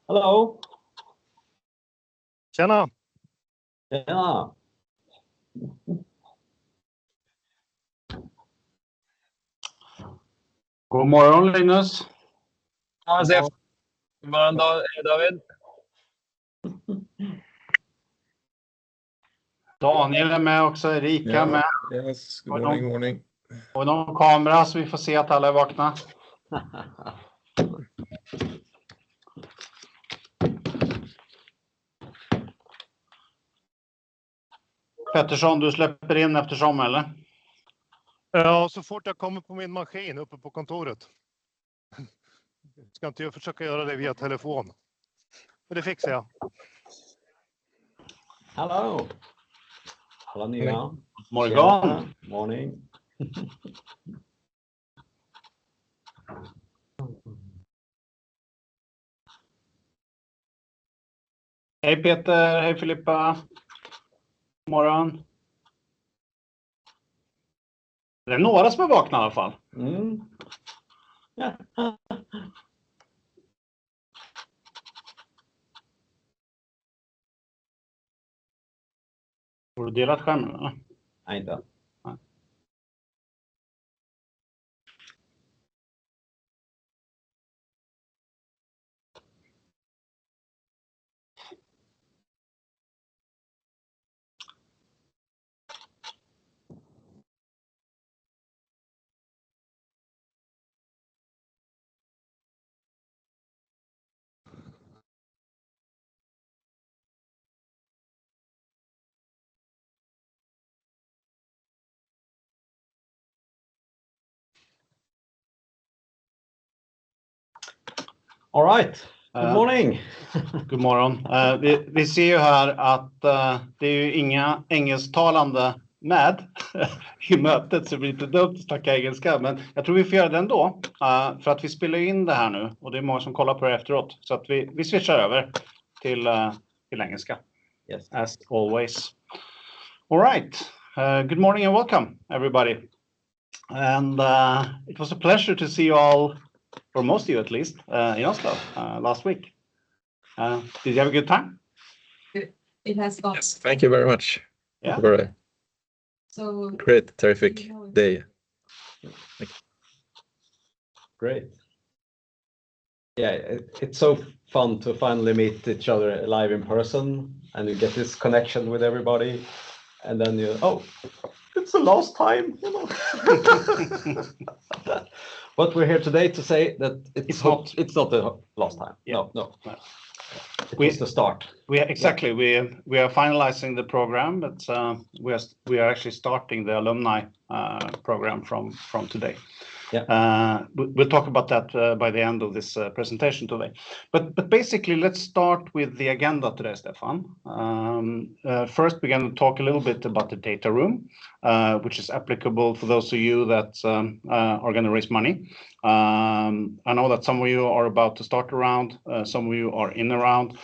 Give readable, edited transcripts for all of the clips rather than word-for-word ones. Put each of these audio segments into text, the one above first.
Hallå! Tjena! Tjena! God morgon Linus. Ja, Stefan. God morgon David. Daniel är med också, Erika med. Yes, good morning, morning. Och någon kamera så vi får se att alla är vakna. Pettersson, du släpper in eftersom eller? Ja, så fort jag kommer på min maskin uppe på kontoret. Ska inte jag försöka göra det via telefon? Men det fixar jag. Hallå! Alla nya. Morgon! Morning. Hej Peter, hej Filippa. Morgon. Det är några som är vakna i alla fall. Mm. Har du delat skärmen eller? Nej, inte. All right. Good morning. God morgon. Vi ser ju här att det är ju inga engelsktalande med i mötet, så det blir lite dumt att snacka engelska. Men jag tror vi får göra det ändå. För att vi spelar in det här nu och det är många som kollar på det efteråt. Så att vi switchar över till engelska. Yes. As always. All right. Good morning and welcome everybody. And it was a pleasure to see you all, or most of you at least, in Oslo last week. Did you have a good time? It has gone. Yes, thank you very much. Yeah. For a So great, terrific day. Great. Yeah, it's so fun to finally meet each other live in person and you get this connection with everybody. And then it's the last time, you know. But we're here today to say that it's not the last time. Yeah. No. It was the start. We are finalizing the program, but we are actually starting the alumni program from today. Yeah. We'll talk about that by the end of this presentation today. But basically, let's start with the agenda today, Stefan. First, we're going to talk a little bit about the data room, which is applicable for those of you that are going to raise money. I know that some of you are about to start a round, some of you are in a round,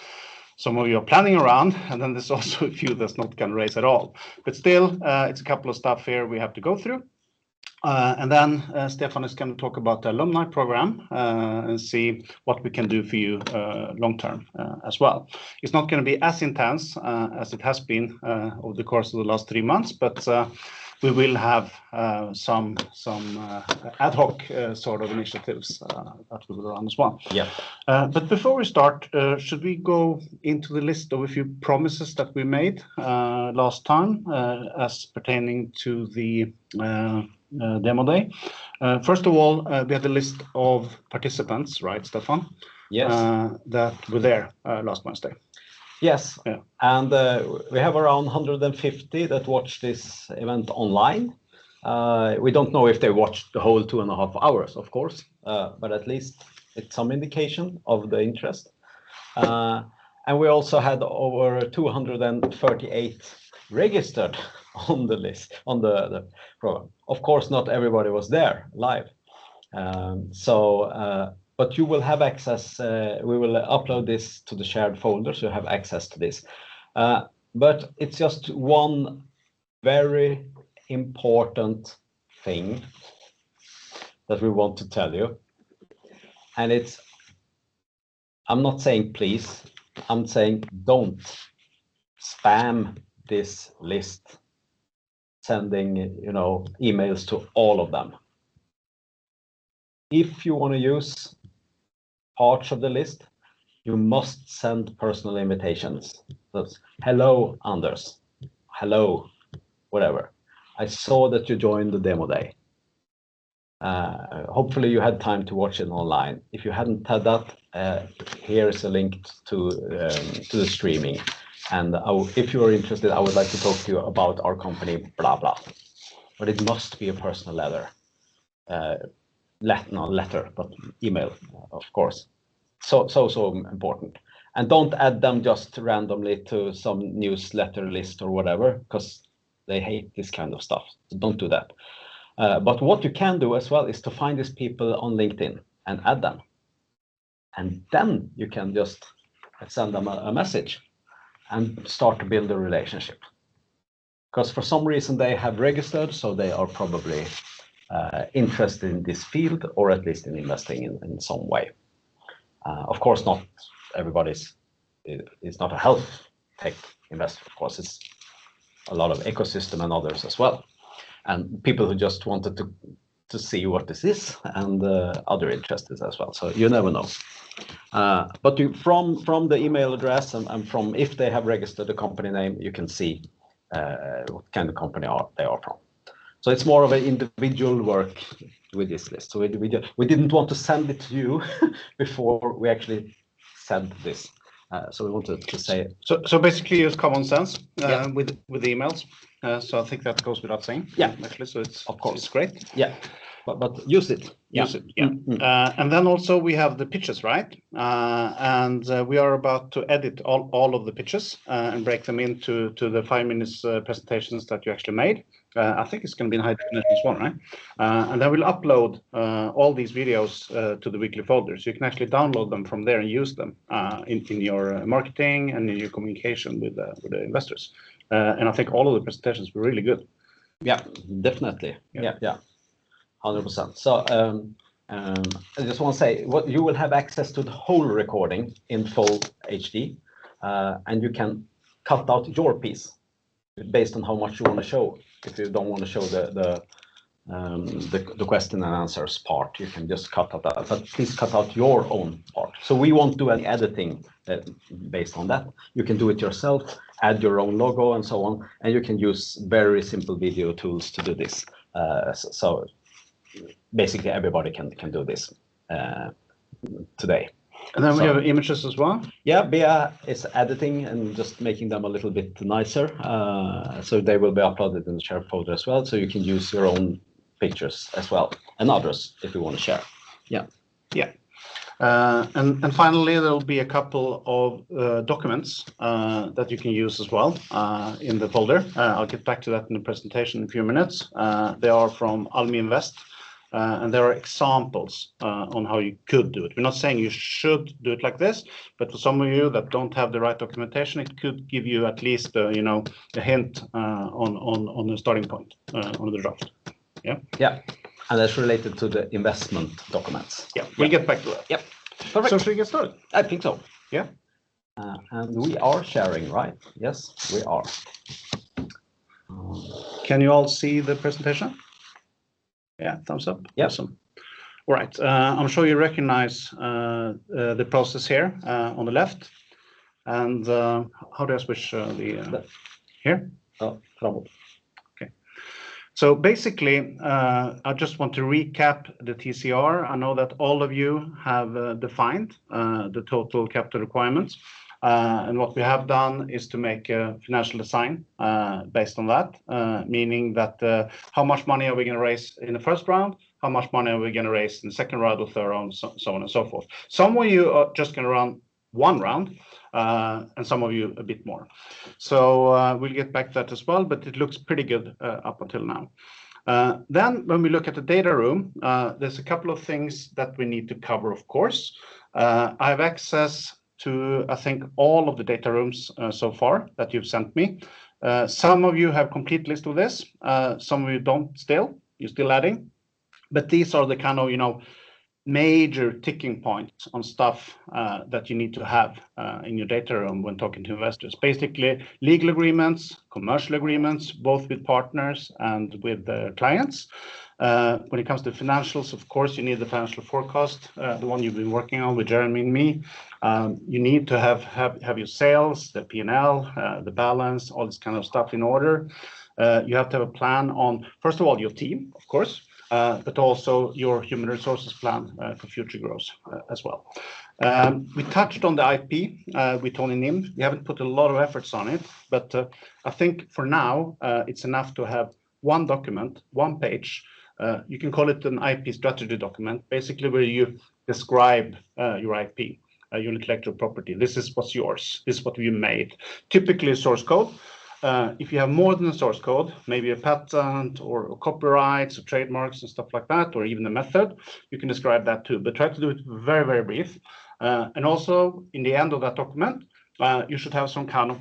some of you are planning a round, and then there's also a few that's not going to raise at all. But still, it's a couple of stuff here we have to go through. And then Stefan is going to talk about the alumni program and see what we can do for you long term as well. It's not going to be as intense as it has been over the course of the last 3 months, but we will have some ad hoc sort of initiatives that we will run as well. Yeah. But before we start, should we go into the list of a few promises that we made last time as pertaining to the demo day? First of all, we had a list of participants, right, Stefan? Yes. That were there last Wednesday. Yes. Yeah. And we have around 150 that watched this event online. We don't know if they watched the whole 2.5 hours, of course, but at least it's some indication of the interest. And we also had over 238 registered on the list, on the program. Of course, not everybody was there live. But you will have access, we will upload this to the shared folder, so you have access to this. But it's just one very important thing that we want to tell you. And it's I'm not saying please, I'm saying don't spam this list, sending, emails to all of them. If you want to use parts of the list, you must send personal invitations. That's, hello, Anders. Hello, whatever. I saw that you joined the demo day. Hopefully you had time to watch it online. If you hadn't had that, here is a link to the streaming. And if you are interested, I would like to talk to you about our company, blah, blah. But it must be a personal letter. Not letter, but email, of course. So important. And don't add them just randomly to some newsletter list or whatever, because they hate this kind of stuff. So don't do that. But what you can do as well is to find these people on LinkedIn and add them. And then you can just send them a message and start to build a relationship. Because for some reason they have registered, so they are probably interested in this field, or at least in investing in some way. Of course, not everybody's is not a health tech investor. Of course, it's a lot of ecosystem and others as well, and people who just wanted to see what this is, and other interests as well. So you never know. But from the email address and from if they have registered the company name, you can see what kind of company they are from. So it's more of an individual work with this list. So we didn't want to send it to you before we actually sent this. So we wanted to say it. So basically use common sense Yeah. with the emails. So I think that goes without saying. Yeah. Actually, so it's Of course. it's great. Yeah, but use it. Use it. Yeah. And then also we have the pitches, right? And we are about to edit all of the pitches and break them into the 5 minutes presentations that you actually made. I think it's going to be in high definition as well, right? And then we'll upload all these videos to the weekly folder, so you can actually download them from there and use them in your marketing and in your communication with the investors. And I think all of the presentations were really good. Yeah, definitely. Yeah. 100%. So I just want to say, what you will have access to the whole recording in full HD, and you can cut out your piece based on how much you want to show. If you don't want to show the question and answers part, you can just cut out that. But please cut out your own part. So we won't do any editing based on that. You can do it yourself, add your own logo and so on, and you can use very simple video tools to do this. So basically everybody can do this today. And then we have images as well. Yeah, Bea is editing and just making them a little bit nicer. So they will be uploaded in the share folder as well. So you can use your own pictures as well, and others if you want to share. Yeah. Yeah. And finally, there will be a couple of documents that you can use as well in the folder. I'll get back to that in the presentation in a few minutes. They are from ALUMNI Invest. And there are examples on how you could do it. We're not saying you should do it like this, but for some of you that don't have the right documentation, it could give you at least a hint on the starting point on the draft. Yeah. Yeah, and that's related to the investment documents. Yeah, we'll get back to that. Yep. Perfect. So should we get started? I think so. Yeah. And we are sharing, right? Yes, we are. Can you all see the presentation? Yeah, thumbs up. Yeah. Awesome. All right. I'm sure you recognize the process here on the left. And how do I switch the here? Oh, framåt. Okay. So basically, I just want to recap the TCR. I know that all of you have defined the total capital requirements. And what we have done is to make a financial design based on that, meaning that how much money are we going to raise in the first round, how much money are we going to raise in the second round or third round, so on and so forth. Some of you are just going to run one round, and some of you a bit more. So we'll get back to that as well, but it looks pretty good up until now. Then when we look at the data room, there's a couple of things that we need to cover, of course. I have access to, I think, all of the data rooms so far that you've sent me. Some of you have complete list of this. Some of you don't still. You're still adding. But these are the kind of, major ticking points on stuff that you need to have in your data room when talking to investors. Basically, legal agreements, commercial agreements, both with partners and with clients. When it comes to financials, of course, you need the financial forecast, the one you've been working on with Jeremy and me. You need to have your sales, the P&L, the balance, all this kind of stuff in order. You have to have a plan on, first of all, your team, of course, but also your human resources plan for future growth as well. We touched on the IP with Tony Nim. We haven't put a lot of efforts on it, but I think for now, it's enough to have one document, one page. You can call it an IP strategy document, basically where you describe your IP, your intellectual property. This is what's yours. This is what you made. Typically a source code. If you have more than a source code, maybe a patent or copyrights or trademarks and stuff like that, or even a method, you can describe that too, but try to do it very, very brief. And also in the end of that document, you should have some kind of,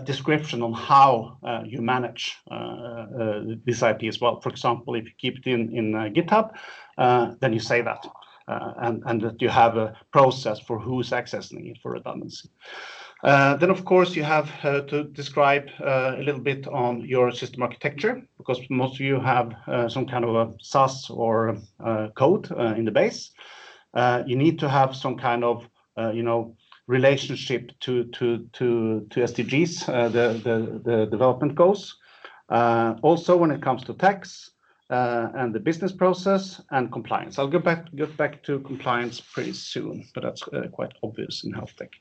description on how you manage this IP as well. For example, if you keep it in GitHub, then you say that, and that you have a process for who's accessing it for redundancy. Then, of course, you have to describe a little bit on your system architecture, because most of you have some kind of a SAS or code in the base. You need to have some kind of, relationship to SDGs, the development goals. Also, when it comes to tax and the business process and compliance. I'll get back to compliance pretty soon, but that's quite obvious in health tech.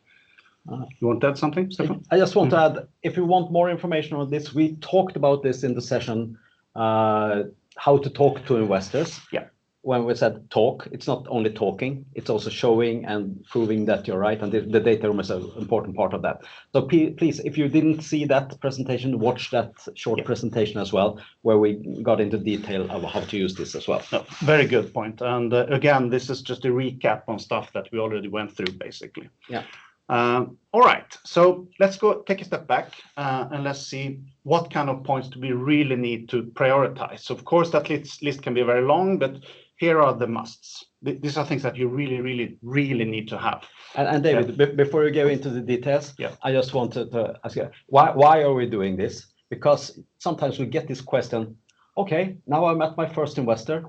You want to add something, Stefan? I just want to add, if you want more information on this, we talked about this in the session, how to talk to investors. Yeah. When we said talk, it's not only talking, it's also showing and proving that you're right. And the data room is an important part of that. So please, if you didn't see that presentation, watch that short presentation as well, where we got into detail of how to use this as well. No, very good point. And again, this is just a recap on stuff that we already went through, basically. Yeah. All right, so let's go take a step back and let's see what kind of points do we really need to prioritize. So of course, that list can be very long, but here are the musts. These are things that you really, really, really need to have. And David, before you go into the details, I just wanted to ask you, why are we doing this? Because sometimes we get this question, okay, now I met my first investor.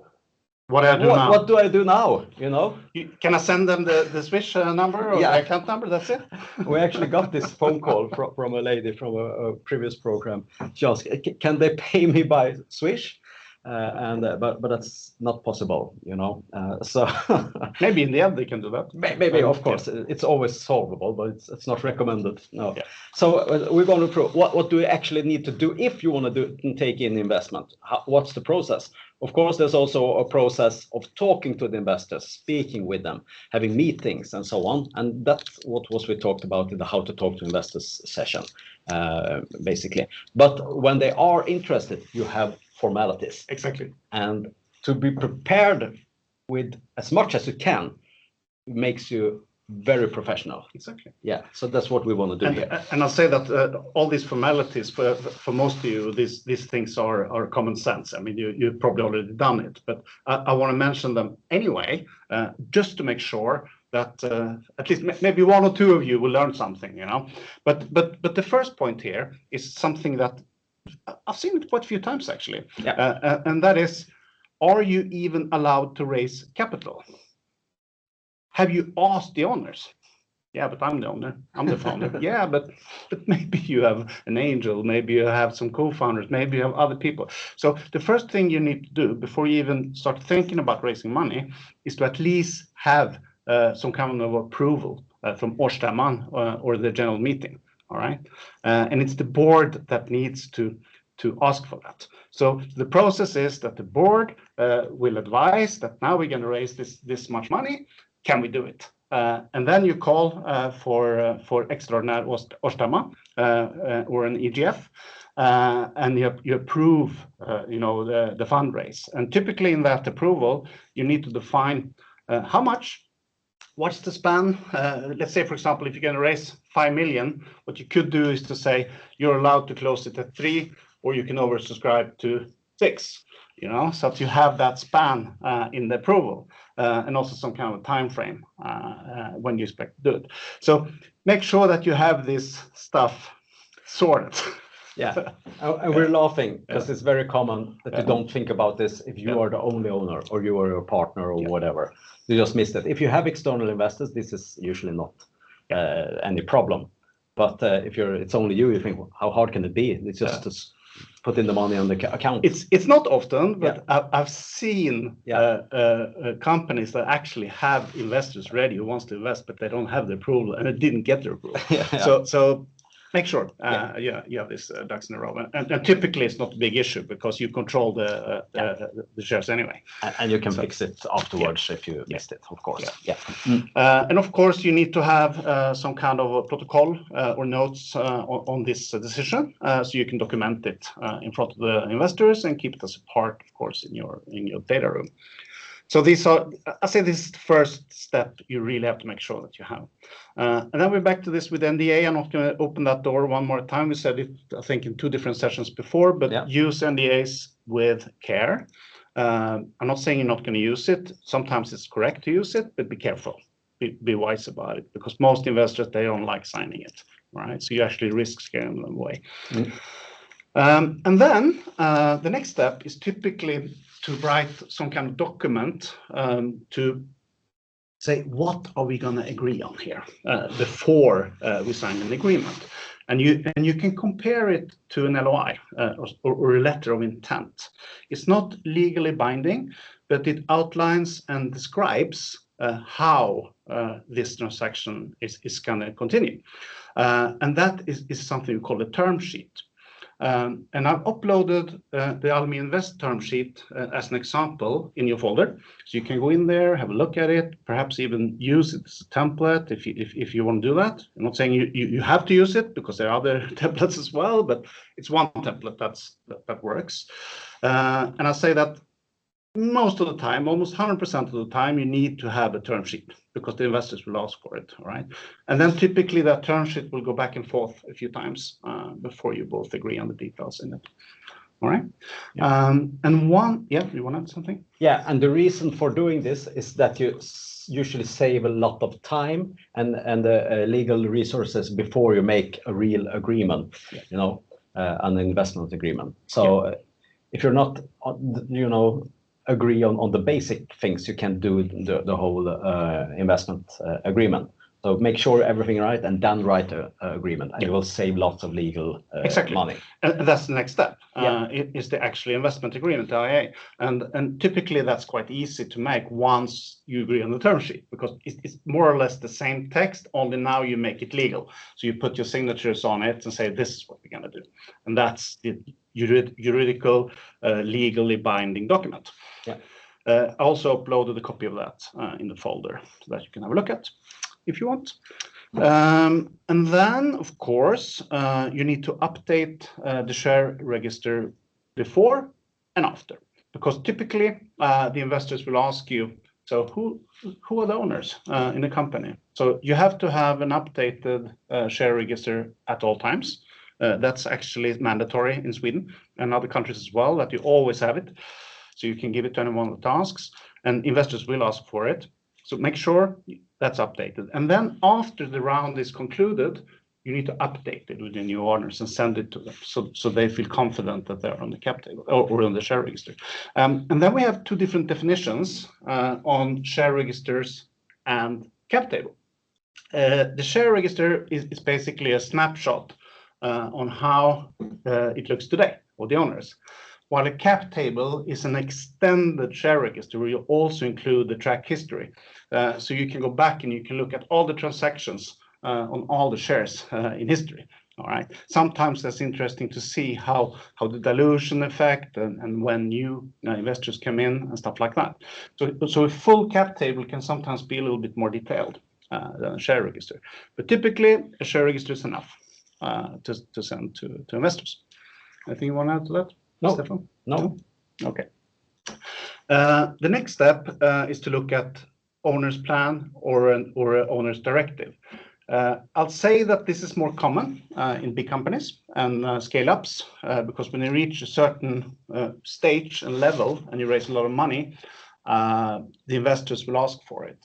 What do I do now? What do I do now? You know? Can I send them the Swish number or the account number? That's it. We actually got this phone call from a lady from a previous program. She asked, "Can they pay me by Swish?" But that's not possible, you know. So maybe in the end they can do that. Maybe, of course, it's always solvable, but it's not recommended. No. Yeah. So we're going to prove what do we actually need to do if you want to take in investment. What's the process? Of course, there's also a process of talking to the investors, speaking with them, having meetings and so on. And that's what we talked about in the How to Talk to Investors session, basically. But when they are interested, you have formalities. Exactly. And to be prepared with as much as you can makes you very professional. Exactly. Yeah, so that's what we want to do here. And I'll say that all these formalities, for most of you, these things are common sense. I mean, you've probably already done it, but I want to mention them anyway, just to make sure that at least maybe one or two of you will learn something, you know. But the first point here is something that I've seen it quite a few times, actually. Yeah. And that is, are you even allowed to raise capital? Have you asked the owners? Yeah, but I'm the owner. I'm the founder. Yeah, but maybe you have an angel. Maybe you have some co-founders. Maybe you have other people. So the first thing you need to do before you even start thinking about raising money is to at least have some kind of approval from årsstämman or the general meeting. All right, and it's the board that needs to ask for that. So the process is that the board will advise that now we're going to raise this much money. Can we do it? And then you call for extraordinary årsstämma or an EGF, and you approve, the fundraise. And typically in that approval, you need to define how much. What's the span? Let's say, for example, if you're going to raise 5 million, what you could do is to say you're allowed to close it at 3, or you can oversubscribe to 6. so that you have that span in the approval, and also some kind of time frame when you expect to do it. So make sure that you have this stuff sorted. Yeah, and we're laughing because it's very common that you don't think about this if you are the only owner or you are your partner or whatever. You just missed it. If you have external investors, this is usually not any problem. But if it's only you, you think, how hard can it be? It's just to put in the money on the account. It's not often, but I've seen companies that actually have investors ready who wants to invest, but they don't have the approval and it didn't get the approval. So make sure you have this ducks in a row. And typically it's not a big issue because you control the shares anyway. And you can fix it afterwards if you missed it, of course. And of course you need to have some kind of a protocol or notes on this decision, so you can document it in front of the investors and keep it as a part, of course, in your data room. So these are, I say, this is the first step you really have to make sure that you have. And then we're back to this with NDA. I'm not going to open that door one more time. We said it, I think, in 2 different sessions before, but use NDAs with care. I'm not saying you're not going to use it. Sometimes it's correct to use it, but be careful. Be wise about it, because most investors, they don't like signing it, right? So you actually risk scaring them away. And then the next step is typically to write some kind of document to say, what are we going to agree on here before we sign an agreement? And you can compare it to an LOI or a letter of intent. It's not legally binding, but it outlines and describes how this transaction is going to continue. And that is something we call a term sheet. And I've uploaded the ALUMNI Invest term sheet as an example in your folder. So you can go in there, have a look at it, perhaps even use it as a template if you want to do that. I'm not saying you have to use it, because there are other templates as well, but it's one template that works. And I say that most of the time, almost 100% of the time, you need to have a term sheet because the investors will ask for it, all right? And then typically that term sheet will go back and forth a few times before you both agree on the details in it. All right. And you want to add something? Yeah, and the reason for doing this is that you usually save a lot of time and legal resources before you make a real agreement, an investment agreement. So if you're not, agree on the basic things, you can do the whole investment agreement. So make sure everything right, and then write an agreement, and you will save lots of legal money. And that's the next step. It is the actual investment agreement, IA. And typically that's quite easy to make once you agree on the term sheet, because it's more or less the same text, only now you make it legal. So you put your signatures on it and say, this is what we're going to do. And that's the juridical, legally binding document. I also uploaded a copy of that in the folder so that you can have a look at if you want. And then, of course, you need to update the share register before and after, because typically the investors will ask you, so who are the owners in the company? So you have to have an updated share register at all times. That's actually mandatory in Sweden and other countries as well, that you always have it. So you can give it to anyone that asks, and investors will ask for it. So make sure that's updated. And then after the round is concluded, you need to update it with the new owners and send it to them, so they feel confident that they're on the cap table or on the share register. And then we have 2 different definitions on share registers and cap table. The share register is basically a snapshot on how it looks today, or the owners. While a cap table is an extended share register where you also include the track history. So you can go back and you can look at all the transactions on all the shares in history. All right. Sometimes that's interesting to see how the dilution effect and when new investors come in and stuff like that. So a full cap table can sometimes be a little bit more detailed than a share register. But typically, a share register is enough to send to investors. Anything you want to add to that? No. Stefan? No. Okay. The next step is to look at owner's plan or an owner's directive. I'll say that this is more common in big companies and scale-ups because when you reach a certain stage and level and you raise a lot of money, the investors will ask for it.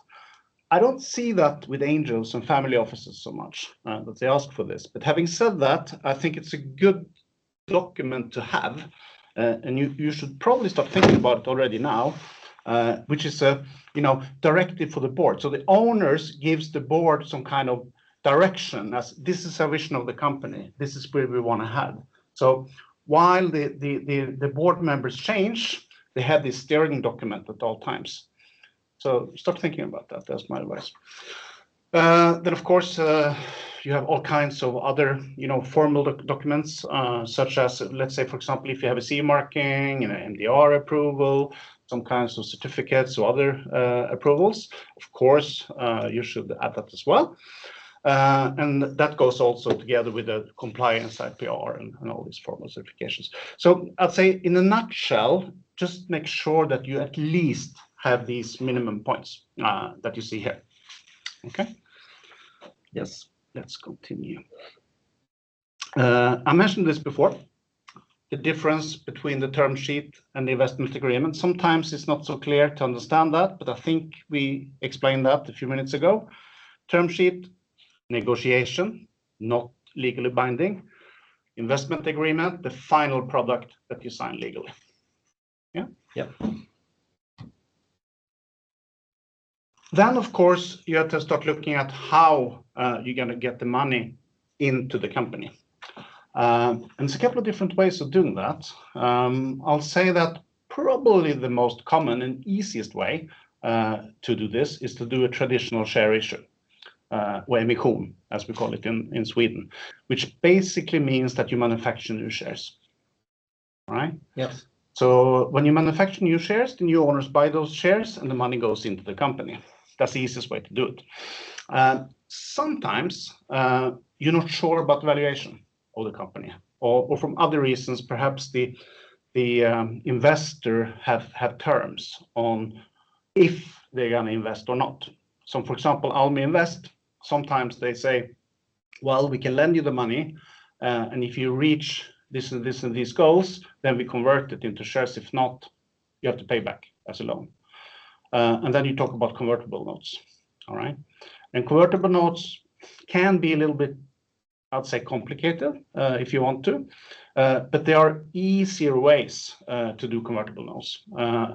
I don't see that with angels and family offices so much that they ask for this. But having said that, I think it's a good document to have, and you should probably start thinking about it already now, which is a directive for the board. So the owners gives the board some kind of direction as this is our vision of the company. This is where we want to head. So while the board members change, they have this steering document at all times. So start thinking about that. That's my advice. Then of course you have all kinds of other formal documents such as, let's say, for example, if you have a CE marking and an MDR approval, some kinds of certificates or other approvals. Of course, you should add that as well. And that goes also together with the compliance IPR and all these formal certifications. So I'd say in a nutshell, just make sure that you at least have these minimum points that you see here. Okay. Yes, let's continue. I mentioned this before. The difference between the term sheet and the investment agreement. Sometimes it's not so clear to understand that, but I think we explained that a few minutes ago. Term sheet, negotiation, not legally binding. Investment agreement, the final product that you sign legally. Yeah? Yeah. Then, of course, you have to start looking at how you're going to get the money into the company. And there's a couple of different ways of doing that. I'll say that probably the most common and easiest way to do this is to do a traditional share issue, or emission, as we call it in Sweden, which basically means that you manufacture new shares. All right? Yes. So when you manufacture new shares, the new owners buy those shares and the money goes into the company. That's the easiest way to do it. Sometimes you're not sure about the valuation of the company, or from other reasons, perhaps the investor have terms on if they're going to invest or not. So, for example, ALUMNI Invest, sometimes they say, well, we can lend you the money, and if you reach this and this and these goals, then we convert it into shares. If not, you have to pay back as a loan. And then you talk about convertible notes, all right? And convertible notes can be a little bit, I'd say, complicated if you want to, but there are easier ways to do convertible notes.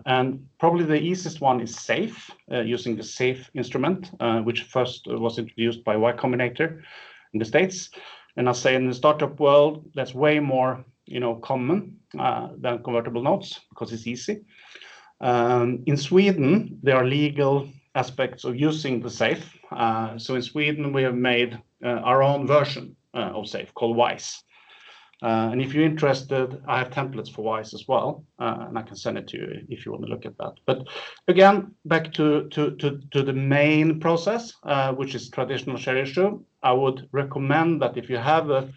And probably the easiest one is SAFE, using the SAFE instrument, which first was introduced by Y Combinator in the States. And I'll say in the startup world, that's way more common than convertible notes because it's easy. In Sweden, there are legal aspects of using the SAFE. So in Sweden, we have made our own version of SAFE called WISE. And if you're interested, I have templates for WISE as well, and I can send it to you if you want to look at that. But again, back to the main process, which is traditional share issue. I would recommend that if you have a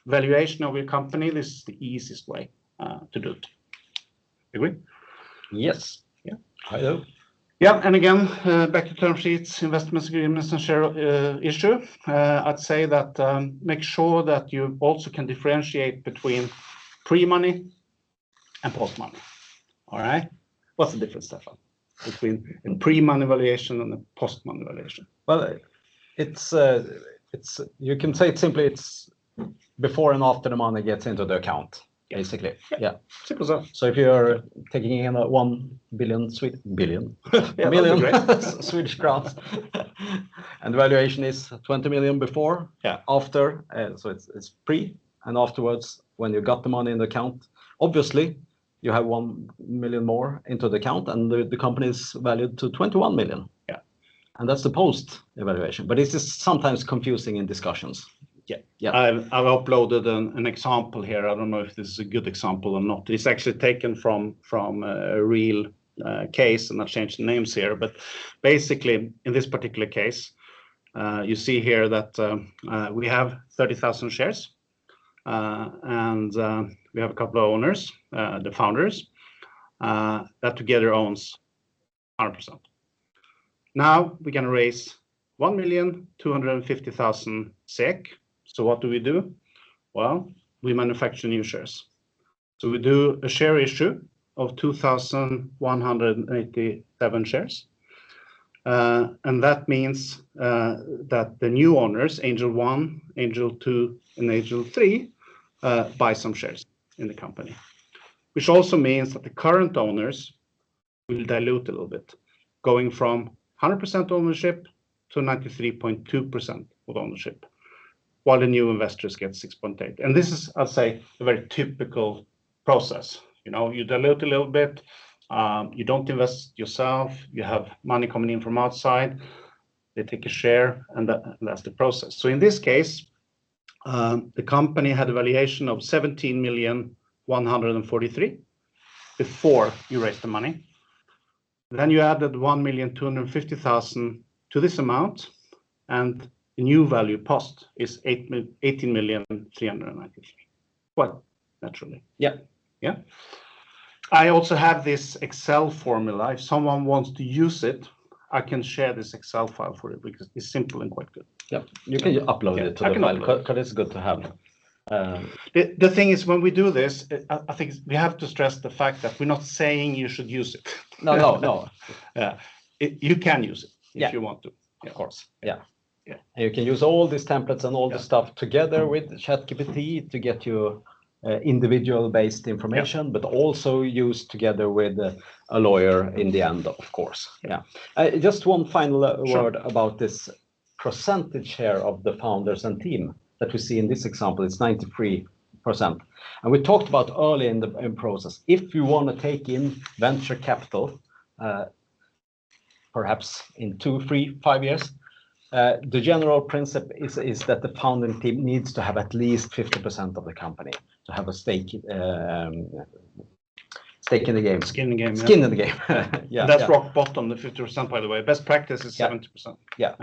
valuation of your company, this is the easiest way to do it. Agree? Yes. Yeah. I do. Yeah, and again, back to term sheets, investment agreements, and share issue. I'd say that make sure that you also can differentiate between pre-money and post-money. All right? What's the difference, Stefan, between a pre-money valuation and a post-money valuation? Well, it's you can say it simply. It's before and after the money gets into the account. Basically, yeah. Simple stuff. So if you're taking in a 1 billion million Swedish crowns, and the valuation is 20 million before, after, so it's pre, and afterwards, when you got the money in the account, obviously you have 1 million more into the account, and the company is valued to 21 million. Yeah, and that's the post evaluation, but it is sometimes confusing in discussions. Yeah. I've uploaded an example here. I don't know if this is a good example or not. It's actually taken from a real case, and I've changed the names here. But basically, in this particular case, you see here that we have 30,000 shares, and we have a couple of owners, the founders, that together owns 100%. Now we're going to raise 1,250,000 SEK. So what do? Well, we manufacture new shares. So we do a share issue of 2,187 shares. And that means that the new owners, Angel 1, Angel 2, and Angel 3, buy some shares in the company, which also means that the current owners will dilute a little bit, going from 100% ownership to 93.2% of ownership, while the new investors get 6.8. And this is, I'd say, a very typical process. You know, you dilute a little bit, you don't invest yourself, you have money coming in from outside, they take a share, and that's the process. So in this case, the company had a valuation of 17,143,000 before you raised the money. Then you added 1,250,000 to this amount, and the new value post is 18,393,000. Well, naturally. Yeah. Yeah. I also have this Excel formula. If someone wants to use it, I can share this Excel file for you because it's simple and quite good. Yeah, you can upload it to the file because it's good to have. The thing is, when we do this, I think we have to stress the fact that we're not saying you should use it. No. You can use it if you want to. Of course. Yeah. And you can use all these templates and all the stuff together with ChatGPT to get you individual-based information, but also used together with a lawyer in the end, of course. Yeah. Just one final word about this percentage share of the founders and team that we see in this example. It's 93%. And we talked about early in the process, if you want to take in venture capital, perhaps in 2, 3, 5 years, the general principle is that the founding team needs to have at least 50% of the company to have a stake in the game. Skin in the game. Skin in the game. Yeah. That's rock bottom, the 50%, by the way. Best practice is 70%. Yeah.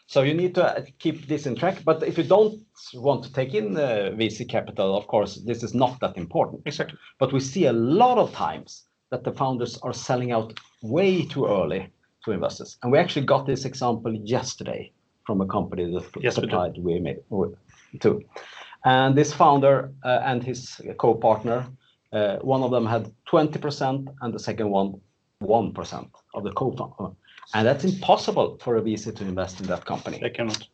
So you need to keep this in track. But if you don't want to take in VC capital, of course, this is not that important. Exactly. But we see a lot of times that the founders are selling out way too early to investors. And we actually got this example yesterday from a company that supplied we made to. And this founder and his co-partner, one of them had 20% and the second one 1% of the co-founder. And that's impossible for a VC to invest in that company. They cannot.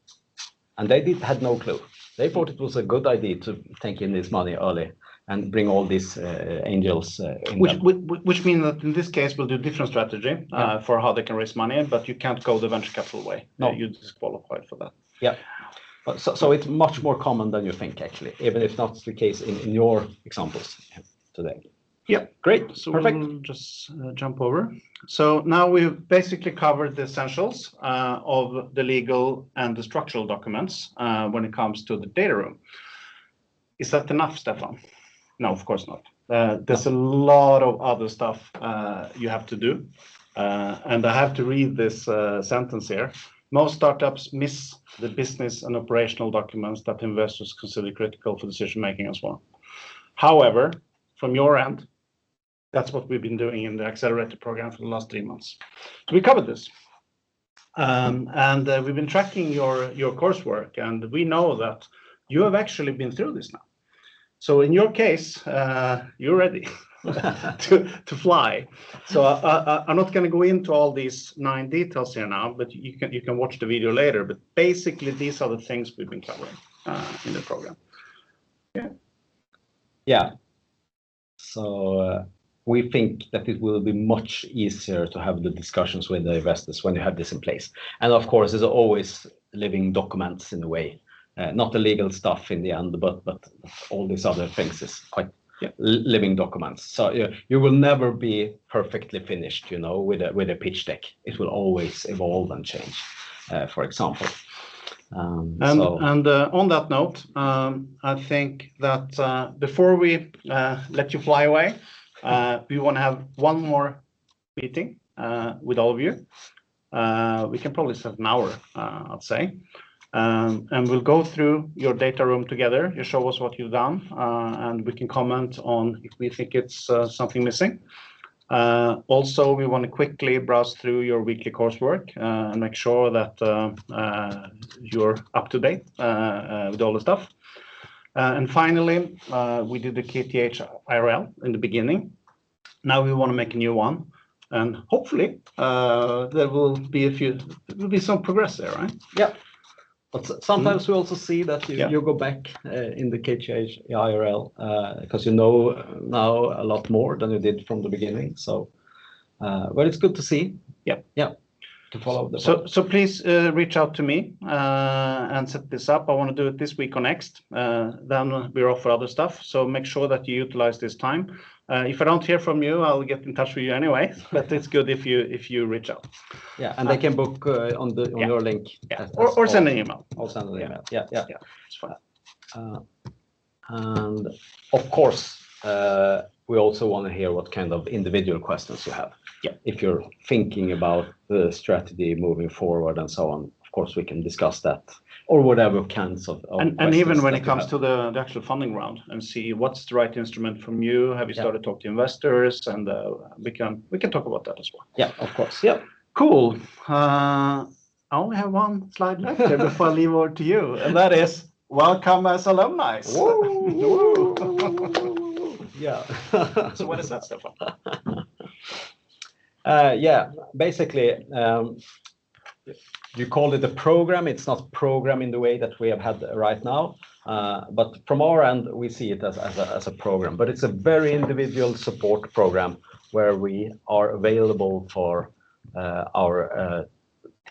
And they had no clue. They thought it was a good idea to take in this money early and bring all these angels in. Which means that in this case, we'll do different strategy for how they can raise money, but you can't go the venture capital way. No. You're disqualified for that. Yeah. So it's much more common than you think, actually, even if not the case in your examples today. Yeah, great. So perfect. We'll just jump over. So now we've basically covered the essentials of the legal and the structural documents when it comes to the data room. Is that enough, Stefan? No, of course not. There's a lot of other stuff you have to do. And I have to read this sentence here. Most startups miss the business and operational documents that investors consider critical for decision making as well. However, from your end, that's what we've been doing in the Accelerator program for the last 3 months. So we covered this. And we've been tracking your coursework, and we know that you have actually been through this now. So in your case, you're ready to fly. So I'm not going to go into all these 9 details here now, but you can watch the video later. But basically, these are the things we've been covering in the program. Yeah. So we think that it will be much easier to have the discussions with the investors when you have this in place. And of course, there's always living documents in a way. Not the legal stuff in the end, but all these other things is quite living documents. So you will never be perfectly finished, you know, with a pitch deck. It will always evolve and change, for example. On that note, I think that before we let you fly away, we want to have one more meeting with all of you. We can probably set an hour, I'd say. And we'll go through your data room together. You show us what you've done, and we can comment on if we think it's something missing. Also, we want to quickly browse through your weekly coursework and make sure that you're up to date with all the stuff. And finally, we did the KTH IRL in the beginning. Now we want to make a new one, and hopefully there will be some progress there, right? Yeah. But sometimes we also see that you go back in the KTH IRL because you know now a lot more than you did from the beginning. So, but it's good to see. Yeah. To follow the so please reach out to me and set this up. I want to do it this week or next. Then we're off for other stuff. So make sure that you utilize this time. If I don't hear from you, I'll get in touch with you anyway. But it's good if you reach out. Yeah, and they can book on your link. Yeah. Or send an email. Or send an email. Yeah. It's fine. And of course, we also want to hear what kind of individual questions you have. Yeah. If you're thinking about the strategy moving forward and so on, of course, we can discuss that or whatever kinds of and even when it comes to the actual funding round and see what's the right instrument from you. Have you started to talk to investors? And we can talk about that as well. Yeah, of course. Yeah. Cool. I only have one slide left here before I leave over to you, and that is welcome as alumni. Yeah. So what is that, Stefan? Yeah, basically, you call it a program. It's not program in the way that we have had right now, but from our end, we see it as a program. But it's a very individual support program where we are available for our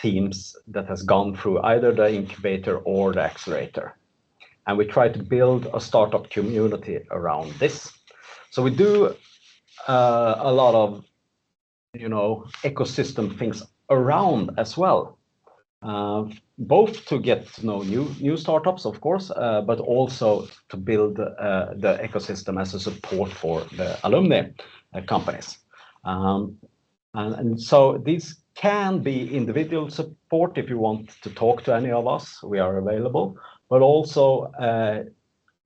teams that has gone through either the incubator or the accelerator. And we try to build a startup community around this. So we do a lot of ecosystem things around as well, both to get to know new startups, of course, but also to build the ecosystem as a support for the alumni companies. And so these can be individual support if you want to talk to any of us. We are available, but also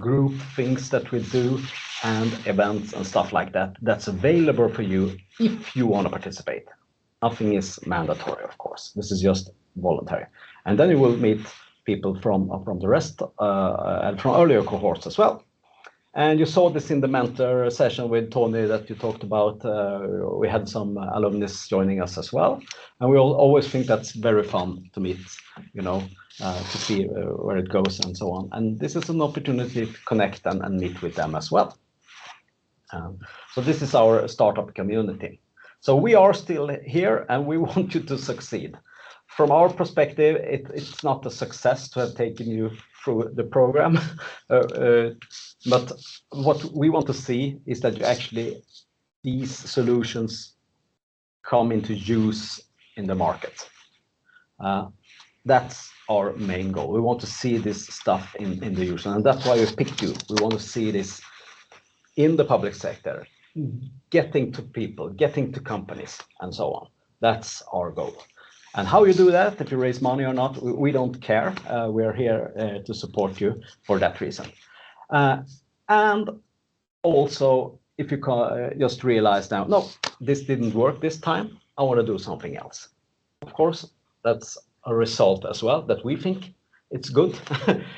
group things that we do and events and stuff like that that's available for you if you want to participate. Nothing is mandatory, of course. This is just voluntary. And then you will meet people from the rest and from earlier cohorts as well. And you saw this in the mentor session with Tony that you talked about. We had some alumni joining us as well. And we always think that's very fun to meet, to see where it goes and so on. And this is an opportunity to connect and meet with them as well. So this is our startup community. So we are still here and we want you to succeed. From our perspective, it's not a success to have taken you through the program. But what we want to see is that you actually, these solutions come into use in the market. That's our main goal. We want to see this stuff in the use, and that's why we picked you. We want to see this in the public sector, getting to people, getting to companies, and so on. That's our goal. And how you do that, if you raise money or not, we don't care. We're here to support you for that reason. And also, if you just realize now, no, this didn't work this time, I want to do something else. Of course, that's a result as well that we think it's good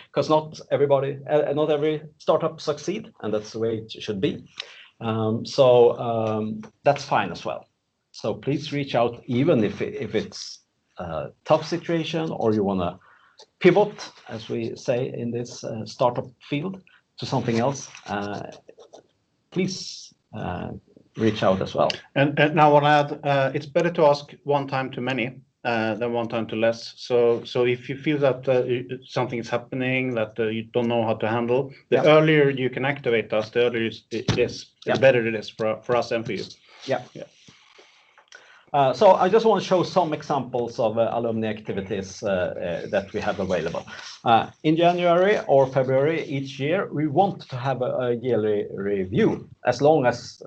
because not every startup succeed, and that's the way it should be. So that's fine as well. So please reach out, even if it's a tough situation or you want to pivot, as we say in this startup field, to something else. Please reach out as well. And now I want to add, it's better to ask one time to many than one time to less. So if you feel that something is happening that you don't know how to handle, the earlier you can activate us, the earlier it is, the better it is for us and for you. Yeah. So I just want to show some examples of alumni activities that we have available. In January or February each year, we want to have a yearly review, as long as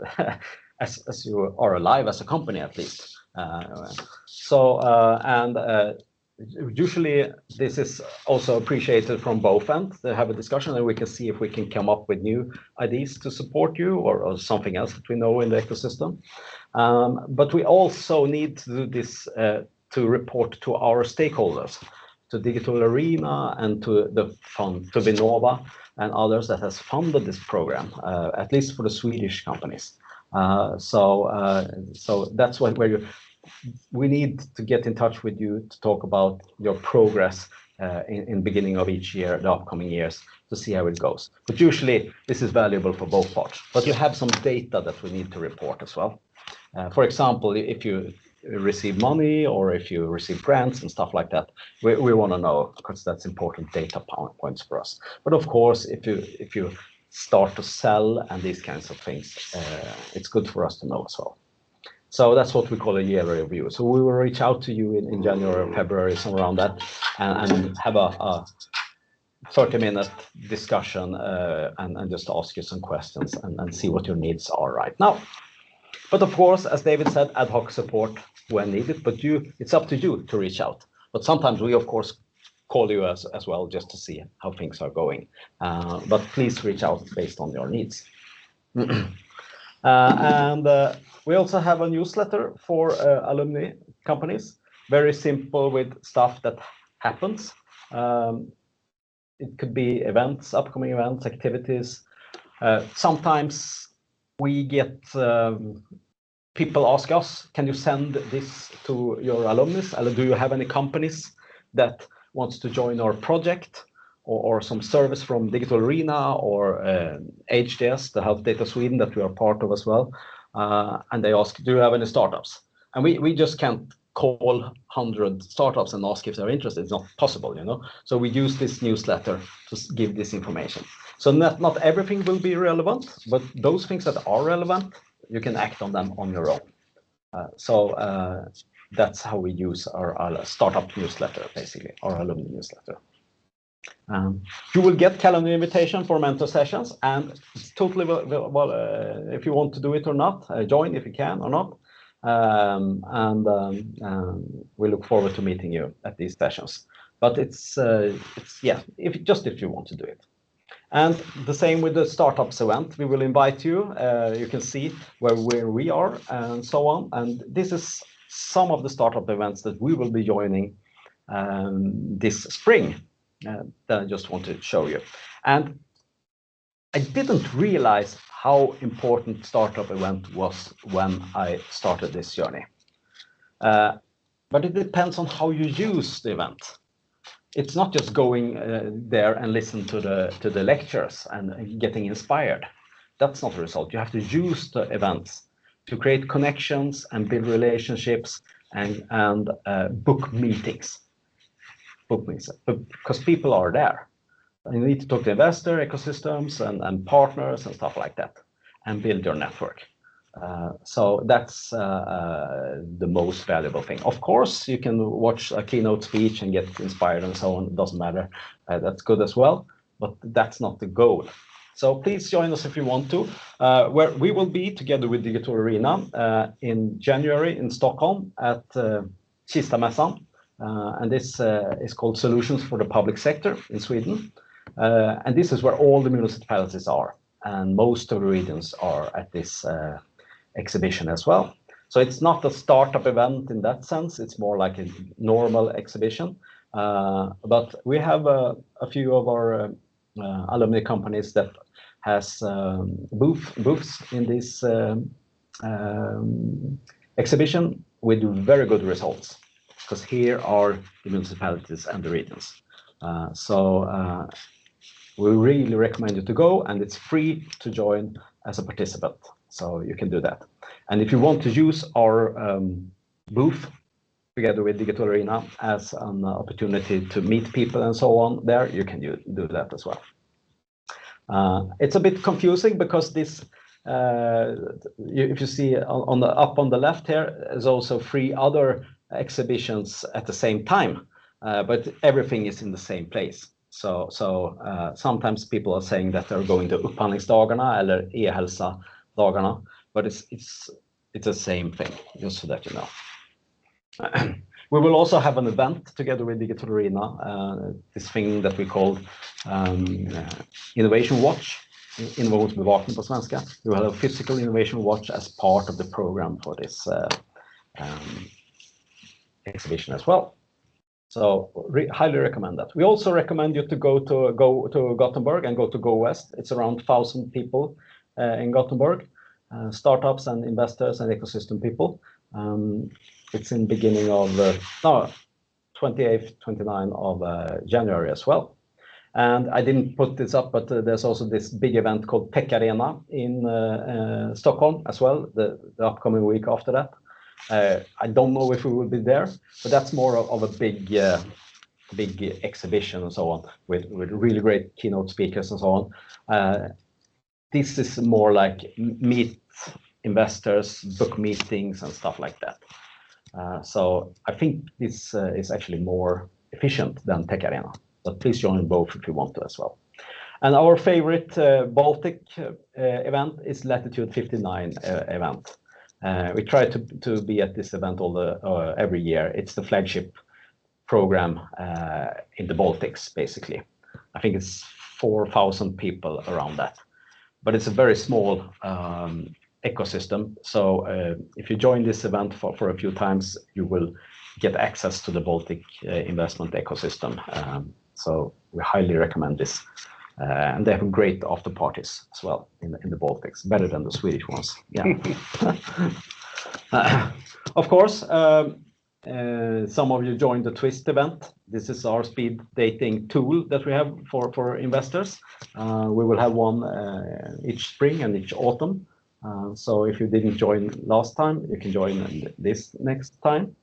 as you are alive as a company, at least. usually this is also appreciated from both ends. They have a discussion and we can see if we can come up with new ideas to support you or something else that we know in the ecosystem. But we also need to do this to report to our stakeholders, to Digital Arena and to the fund, to Vinnova and others that has funded this program, at least for the Swedish companies. So that's where we need to get in touch with you to talk about your progress in beginning of each year, the upcoming years, to see how it goes. But usually this is valuable for both parts. But you have some data that we need to report as well. For example, if you receive money or if you receive grants and stuff like that, we want to know, because that's important data points for us. But of course, if you start to sell and these kinds of things, it's good for us to know as well. So that's what we call a yearly review. So we will reach out to you in January or February, somewhere around that, and have a 30-minute discussion and just ask you some questions and see what your needs are right now. But of course, as David said, ad hoc support when needed, but it's up to you to reach out. But sometimes we, of course, call you as well just to see how things are going. But please reach out based on your needs. We also have a newsletter for alumni companies, very simple with stuff that happens. It could be events, upcoming events, activities. Sometimes we get people ask us, can you send this to your alumni? Do you have any companies that wants to join our project? Or some service from Digital Arena or HDS, the Health Data Sweden that we are part of as well. And they ask, do you have any startups? And we just can't call 100 startups and ask if they're interested. It's not possible, you know. So we use this newsletter to give this information. So not everything will be relevant, but those things that are relevant, you can act on them on your own. So that's how we use our startup newsletter, basically, our alumni newsletter. You will get calendar invitation for mentor sessions, and it's totally well if you want to do it or not, join if you can or not. We look forward to meeting you at these sessions. But it's yeah, if you want to do it. And the same with the startups event. We will invite you. You can see where we are and so on. And this is some of the startup events that we will be joining this spring. That I just want to show you. And I didn't realize how important startup event was when I started this journey. But it depends on how you use the event. It's not just going there and listen to the lectures and getting inspired. That's not the result. You have to use the events to create connections and build relationships and book meetings. Because people are there. You need to talk to investor ecosystems and partners and stuff like that and build your network. So that's the most valuable thing. Of course, you can watch a keynote speech and get inspired and so on. It doesn't matter. That's good as well, but that's not the goal. So please join us if you want to, where we will be together with Digital Arena in January in Stockholm at Kistamässan. And this is called Solutions for the Public Sector in Sweden. And this is where all the municipalities are. And most of the regions are at this exhibition as well. So it's not a startup event in that sense. It's more like a normal exhibition. But we have a few of our alumni companies that has booths in this exhibition with very good results. Because here are the municipalities and the regions. So we really recommend you to go, and it's free to join as a participant. So you can do that. And if you want to use our booth together with Digital Arena as an opportunity to meet people and so on there, you can do that as well. It's a bit confusing because this, if you see up on the left here, is also 3 other exhibitions at the same time, but everything is in the same place. So sometimes people are saying that they're going to upphandlingsdagarna eller e-hälsa-dagarna, but it's the same thing, just so that you know. We will also have an event together with Digital Arena, this thing that we call Innovation Watch, innovationsbevakning på svenska. We will have a physical Innovation Watch as part of the program for this exhibition as well. So highly recommend that. We also recommend you to go to Gothenburg and go to Go West. It's around 1,000 people in Gothenburg, startups and investors and ecosystem people. It's in beginning of 28th, 29th of January as well. And I didn't put this up, but there's also this big event called Tech Arena in Stockholm as well, the upcoming week after that. I don't know if we will be there, but that's more of a big exhibition and so on, with really great keynote speakers and so on. This is more like meet investors, book meetings and stuff like that. So I think this is actually more efficient than Tech Arena, but please join both if you want to as well. And our favorite Baltic event is Latitude 59 event. We try to be at this event every year. It's the flagship program in the Baltics, basically. I think it's 4,000 people around that, but it's a very small ecosystem. So if you join this event for a few times, you will get access to the Baltic investment ecosystem. So we highly recommend this. And they have great after parties as well in the Baltics, better than the Swedish ones. Yeah. Of course, some of you joined the Twist event. This is our speed dating tool that we have for investors. We will have one each spring and each autumn. So if you didn't join last time, you can join this next time.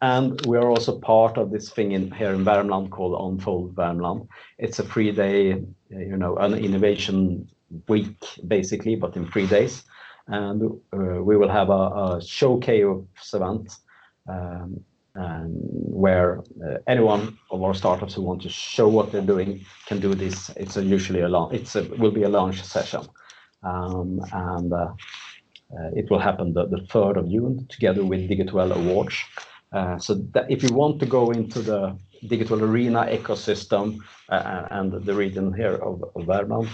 And we are also part of this thing here in Värmland called Unfold Värmland. It's a 3-day, an innovation week basically, but in 3 days. And we will have a showcase event where anyone of our startups who want to show what they're doing can do this. It's usually will be a launch session, and it will happen the 3rd of June together with DigitalWell Awards. So that if you want to go into the Digital Arena ecosystem and the region here of Värmland,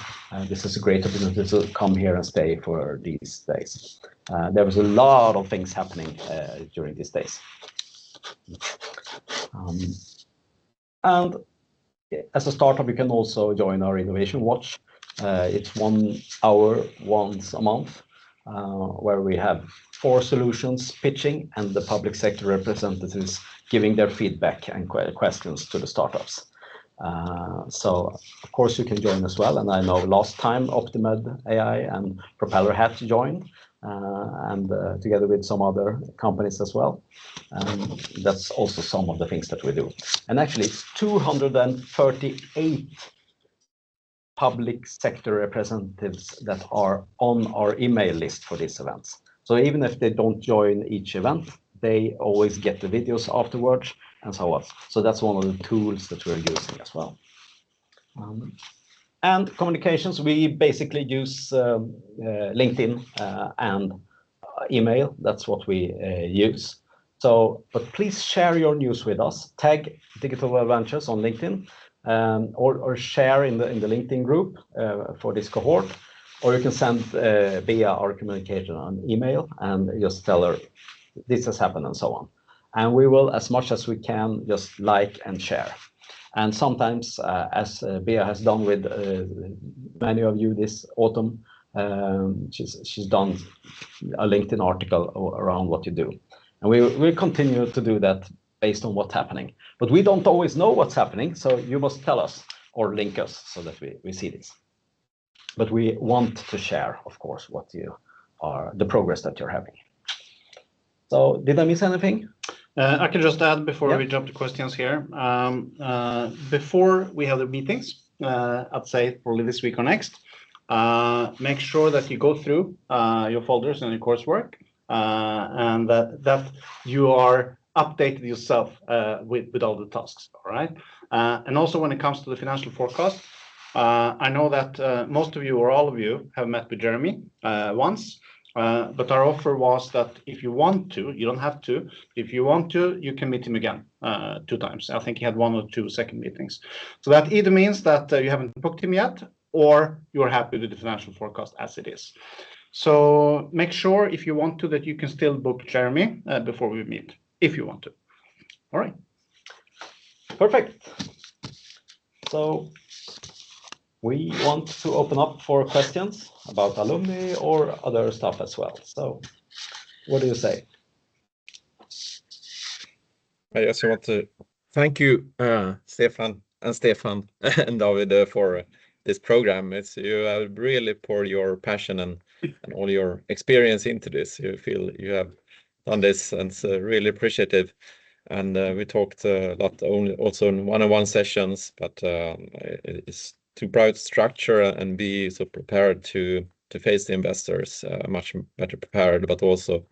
this is a great opportunity to come here and stay for these days. There was a lot of things happening during these days. And as a startup, you can also join our Innovation Watch. It's 1 hour once a month, where we have 4 solutions pitching and the public sector representatives giving their feedback and questions to the startups. So of course you can join as well. And I know last time Optimed AI and Propeller Hat joined, and together with some other companies as well. That's also some of the things that we do. And actually it's 238 public sector representatives that are on our email list for these events. So even if they don't join each event, they always get the videos afterwards and so on. So that's one of the tools that we're using as well. And communications, we basically use LinkedIn and email. That's what we use. So, but please share your news with us. Tag DigitalWell Ventures on LinkedIn, or share in the LinkedIn group for this cohort. Or you can send Bea our communication on email and just tell her this has happened and so on. And we will, as much as we can, just like and share. And sometimes, as Bea has done with many of you this autumn, she's done a LinkedIn article around what you do. And we continue to do that based on what's happening. But we don't always know what's happening, so you must tell us or link us so that we see this. But we want to share, of course, the progress that you're having. So did I miss anything? I can just add before we jump to questions here. Before we have the meetings, I'd say probably this week or next, make sure that you go through your folders and your coursework, and that you are updated yourself with all the tasks, all right? And also when it comes to the financial forecast, I know that most of you or all of you have met with Jeremy once, But our offer was that if you want to, you don't have to. If you want to, you can meet him again 2 times. I think he had 1 or 2 second meetings. So that either means that you haven't booked him yet, or you're happy with the financial forecast as it is. So make sure if you want to that you can still book Jeremy before we meet, if you want to. All right. Perfect. So we want to open up for questions about alumni or other stuff as well. So what do you say? I also want to thank you, Stefan and David, for this program. You have really poured your passion and all your experience into this. You feel you have done this, and it's really appreciative. And we talked a lot also in one-on-one sessions, but it's to provide structure and be so prepared to face the investors, much better prepared, but also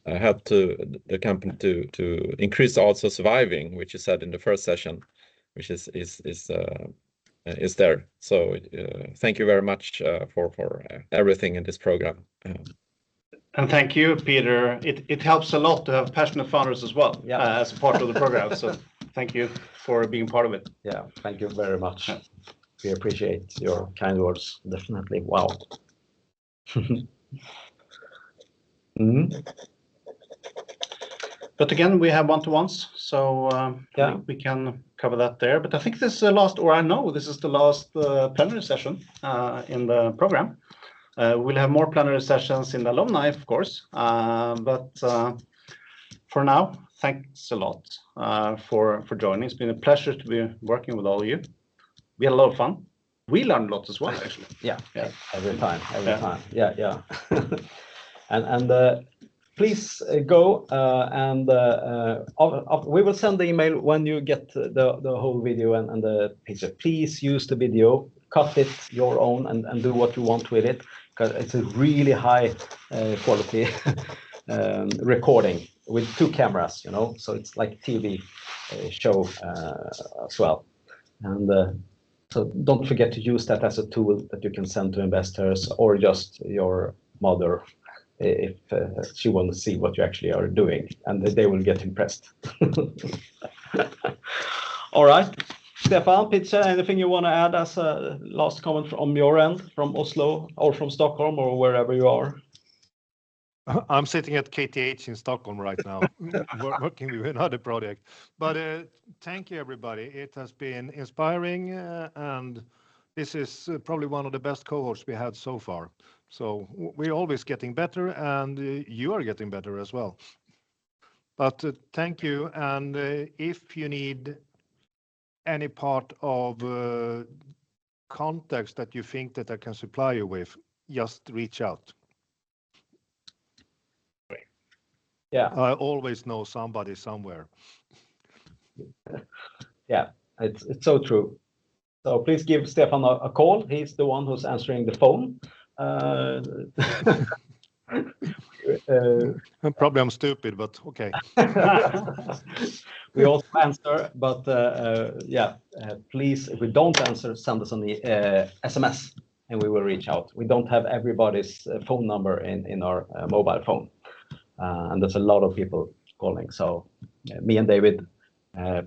help to the company to increase also surviving, which you said in the first session, which is there. So thank you very much for everything in this program. And thank you, Peter. It helps a lot to have passionate founders as well, as a part of the program. So thank you for being part of it. Yeah, thank you very much. Yeah. We appreciate your kind words, definitely. Wow. But again, we have one-to-ones, so we can cover that there. But I think this is the last, or I know this is the last plenary session in the program. We'll have more plenary sessions in the alumni, of course. But for now, thanks a lot for joining. It's been a pleasure to be working with all of you. We had a lot of fun. We learned a lot as well, actually. Yeah. Every time. Yeah. and please go and we will send the email when you get the whole video and the picture. Please use the video, cut it your own, and do what you want with it, because it's a really high quality recording with 2 cameras, you know, so it's like TV show as well. And so don't forget to use that as a tool that you can send to investors, or just your mother if she wants to see what you actually are doing, and they will get impressed. All right, Stefan, Peter, anything you want to add as a last comment from your end, from Oslo or from Stockholm or wherever you are? I'm sitting at KTH in Stockholm right now, working with another project. But thank you, everybody. It has been inspiring, and this is probably one of the best cohorts we had so far. So we're always getting better, and you are getting better as well. But thank you, and if you need any part of context that you think that I can supply you with, just reach out. Yeah, I always know somebody somewhere. Yeah, it's so true. So please give Stefan a call. He's the one who's answering the phone. Probably I'm stupid, but okay. We also answer, but please, if we don't answer, send us on the SMS, and we will reach out. We don't have everybody's phone number in our mobile phone, and there's a lot of people calling. So me and David,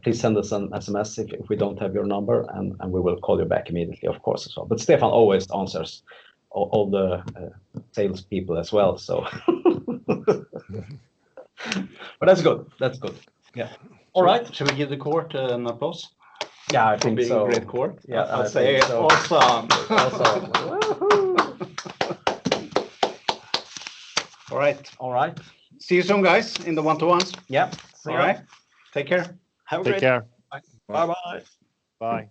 please send us an SMS if we don't have your number, and we will call you back immediately, of course, as well. But Stefan always answers all the sales people as well. So, but that's good. That's good. Yeah. All right. Should we give the court an applause? Yeah, I think so. Great court. Yeah, I'd say so. Awesome. Awesome. All right. See you soon, guys, in the one-to-ones. Yeah. All right. Take care. Have a Take great care. Bye-bye. Bye.